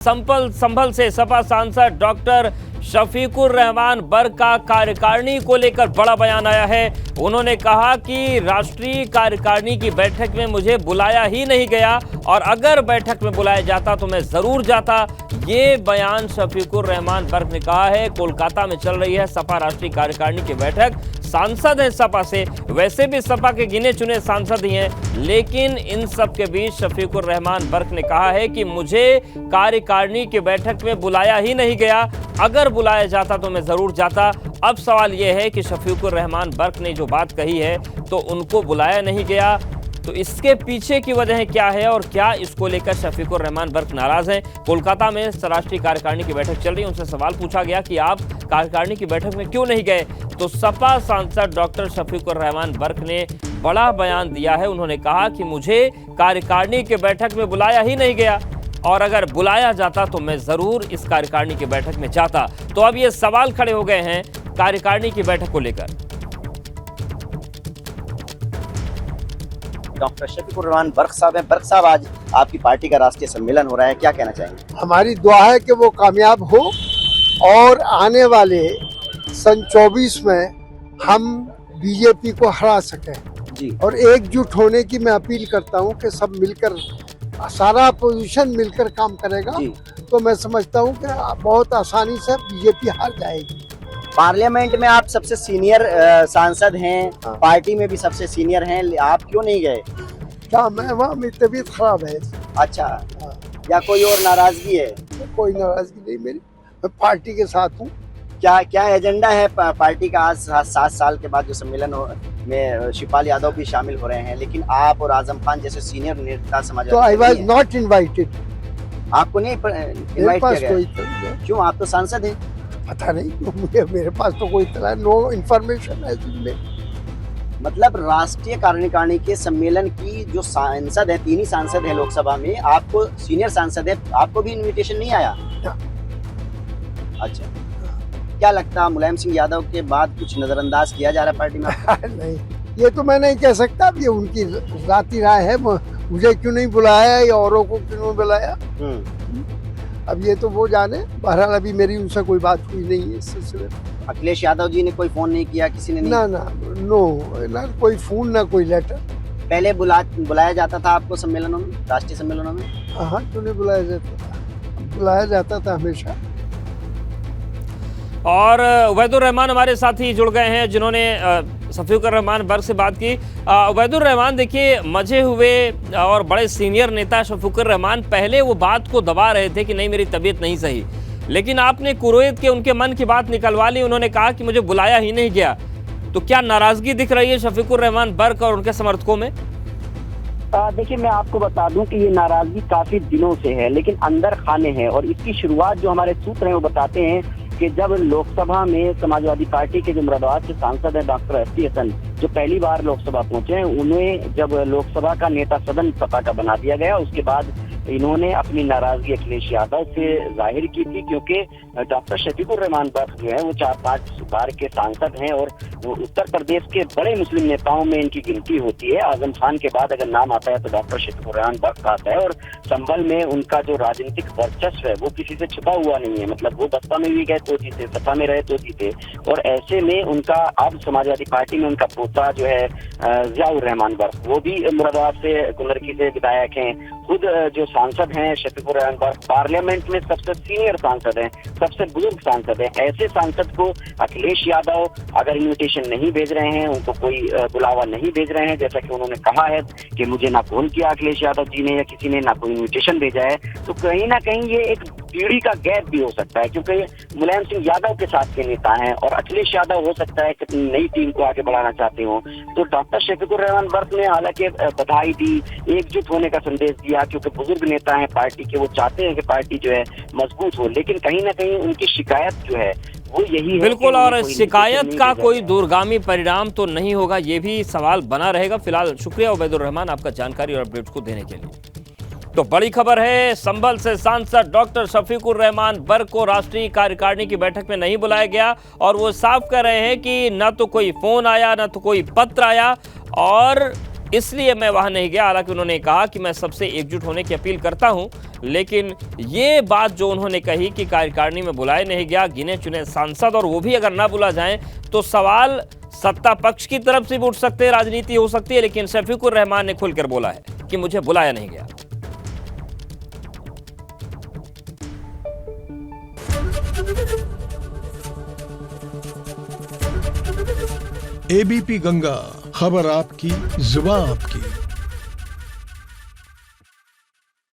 संभल से सपा सांसद डॉक्टर शफीकुर रहमान बर्क का कार्यकारिणी को लेकर बड़ा बयान आया है। उन्होंने कहा कि राष्ट्रीय कार्यकारिणी की बैठक में मुझे बुलाया ही नहीं गया और अगर बैठक में बुलाया जाता तो मैं जरूर जाता। ये बयान शफीकुर रहमान बर्क ने कहा है। कोलकाता में चल रही है सपा राष्ट्रीय कार्यकारिणी की बैठक। सांसद हैं सपा से, वैसे भी सपा के गिने चुने सांसद ही हैं, लेकिन इन सब के बीच शफीकुर रहमान बर्क ने कहा है कि मुझे कार्यकारिणी की बैठक में बुलाया ही नहीं गया, अगर बुलाया जाता तो मैं जरूर जाता। अब सवाल यह है कि शफीकुर रहमान बर्क ने जो बात कही है तो उनको बुलाया नहीं गया, तो इसके पीछे की वजह क्या है और क्या इसको लेकर शफीकुर रहमान बर्क नाराज हैं। कोलकाता में राष्ट्रीय कार्यकारिणी की बैठक चल रही है, उनसे सवाल पूछा गया कि आप कार्यकारिणी की बैठक में क्यों नहीं गए, तो सपा सांसद डॉक्टर शफीकुर रहमान बर्क ने बड़ा बयान दिया है। उन्होंने कहा कि मुझे कार्यकारिणी की बैठक में बुलाया ही नहीं गया और अगर बुलाया जाता तो मैं जरूर इस कार्यकारिणी की बैठक में जाता। तो अब ये सवाल खड़े हो गए हैं कार्यकारिणी की बैठक को लेकर। डॉक्टर शफीकुर रहमान बर्क साहब हैं। बर्क साहब, आज आपकी पार्टी का राष्ट्रीय सम्मेलन हो रहा है, क्या कहना चाहेंगे? हमारी दुआ है कि वो कामयाब हो और आने वाले सन 24 में हम बीजेपी को हरा सकें जी। और एकजुट होने की मैं अपील करता हूं कि सब मिलकर, सारा अपोजिशन मिलकर काम करेगा जी। तो मैं समझता हूं कि बहुत आसानी से बीजेपी हार जाएगी। पार्लियामेंट में आप सबसे सीनियर सांसद हैं, हाँ। पार्टी में भी सबसे सीनियर हैं, आप क्यों नहीं गए? क्या मैं वहाँ, मेरी तबीयत खराब है। अच्छा, हाँ। या कोई और नाराजगी है? कोई नाराजगी नहीं मेरी, मैं पार्टी के साथ हूँ। क्या एजेंडा है पार्टी का? आज 7 साल के बाद जो सम्मेलन में शिवपाल यादव भी शामिल हो रहे हैं, लेकिन आप और आजम खान जैसे सीनियर नेता समाजवादी तो आई पार्टी वॉज हैं। Not invited. आपको नहीं मेरे इनवाइट पास किया कोई गया? क्यों? आप तो सांसद हैं। पता नहीं, मेरे पास तो कोई तरह नो इन्फॉर्मेशन है जिनमें। मतलब राष्ट्रीय कार्यकारिणी के सम्मेलन की जो सांसद है, 3 ही सांसद हैं लोकसभा में, आपको सीनियर सांसद है, आपको भी इनविटेशन नहीं आया? अच्छा, क्या लगता है मुलायम सिंह यादव के बाद कुछ नजरअंदाज किया जा रहा है पार्टी में? नहीं, ये तो मैं नहीं कह सकता। अब ये उनकी जाती राय है, मुझे क्यों नहीं बुलाया या औरों को क्यों नहीं बुलाया, अब ये तो वो जाने। बहरहाल अभी मेरी उनसे कोई बात हुई नहीं है इस सिलसिले में। अखिलेश यादव जी ने कोई फोन नहीं किया? किसी ने नहीं? ना कोई फोन, ना कोई लेटर। पहले बुलाया जाता था आपको सम्मेलनों में, राष्ट्रीय सम्मेलनों में? हाँ, क्यों नहीं बुलाया जाता था, बुलाया जाता था हमेशा। और उबैदुर रहमान हमारे साथ ही जुड़ गए हैं जिन्होंने शफीकुर रहमान बर्क से बात की। उबैदुर रहमान, देखिए, मजे हुए और बड़े सीनियर नेता शफीकुर रहमान पहले वो बात को दबा रहे थे कि नहीं मेरी तबीयत नहीं सही, लेकिन आपने कुरैद के उनके मन की बात निकलवा ली। उन्होंने कहा कि मुझे बुलाया ही नहीं गया, तो क्या नाराजगी दिख रही है शफीकुर रहमान बर्क और उनके समर्थकों में? देखिए, मैं आपको बता दूं कि ये नाराजगी काफी दिनों से है, लेकिन अंदर खाने हैं और इसकी शुरुआत जो हमारे सूत्र हैं वो बताते हैं कि जब लोकसभा में समाजवादी पार्टी के जो मुरादाबाद से सांसद हैं डॉक्टर एस.टी. हसन, जो पहली बार लोकसभा पहुंचे हैं, उन्हें जब लोकसभा का नेता सदन सपा का बना दिया गया, उसके बाद इन्होंने अपनी नाराजगी अखिलेश यादव से जाहिर की थी, क्योंकि डॉक्टर शफीकुर रहमान बर्क जो है वो 4-5 बार के सांसद हैं और उत्तर प्रदेश के बड़े मुस्लिम नेताओं में इनकी गिनती होती है। आजम खान के बाद अगर नाम आता है तो डॉक्टर शफीकुर रहमान बर्क आता है और संभल में उनका जो राजनीतिक वर्चस्व है वो किसी से छुपा हुआ नहीं है। मतलब वो बसपा में भी गए तो जीते, सपा में रहे तो जीते, और ऐसे में उनका अब समाजवादी पार्टी में उनका पोता जो है जियाउर रहमान बर्क, वो भी मुरादाबाद से कुंदरकी से विधायक हैं। खुद जो सांसद हैं शफीकुर रहमान बर्क पार्लियामेंट में सबसे सीनियर सांसद हैं, सबसे बुजुर्ग सांसद हैं। ऐसे सांसद को अखिलेश यादव अगर इन्विटेशन नहीं भेज रहे हैं, उनको कोई बुलावा नहीं भेज रहे हैं, जैसा कि उन्होंने कहा है कि मुझे ना फोन किया अखिलेश यादव जी ने या किसी ने, ना कोई इन्विटेशन भेजा है, तो कहीं ना कहीं ये एक पीढ़ी का गैप भी हो सकता है, क्योंकि मुलायम सिंह यादव के साथ के नेता हैं और अखिलेश यादव हो सकता है कि नई टीम को आगे बढ़ाना चाहते हो। तो डॉक्टर शफीकुर रहमान बर्क ने हालांकि बधाई दी, एकजुट होने का संदेश दिया, क्योंकि बुजुर्ग नेता हैं पार्टी के, वो चाहते हैं कि पार्टी जो है मजबूत हो, लेकिन कहीं ना कहीं उनकी शिकायत जो है वो यही है। बिल्कुल, और शिकायत का कोई दूरगामी परिणाम तो नहीं होगा, ये भी सवाल बना रहेगा। फिलहाल शुक्रिया उबैदुर रहमान आपका जानकारी और अपडेट्स को देने के लिए। तो बड़ी खबर है, संभल से सांसद डॉक्टर शफीकुर रहमान बर्क को राष्ट्रीय कार्यकारिणी की बैठक में नहीं बुलाया गया और वो साफ कर रहे हैं कि न तो कोई फोन आया, न तो कोई पत्र आया, और इसलिए मैं वहां नहीं गया। हालांकि उन्होंने कहा कि मैं सबसे एकजुट होने की अपील करता हूं, लेकिन ये बात जो उन्होंने कही कि कार्यकारिणी में बुलाया नहीं गया गिने चुने सांसद, और वो भी अगर ना बुला जाएं तो सवाल सत्ता पक्ष की तरफ से भी उठ सकते हैं, राजनीति हो सकती है। लेकिन शफीकुर रहमान ने खुलकर बोला है कि मुझे बुलाया नहीं गया। एबीपी गंगा, खबर आपकी, जुबान आपकी।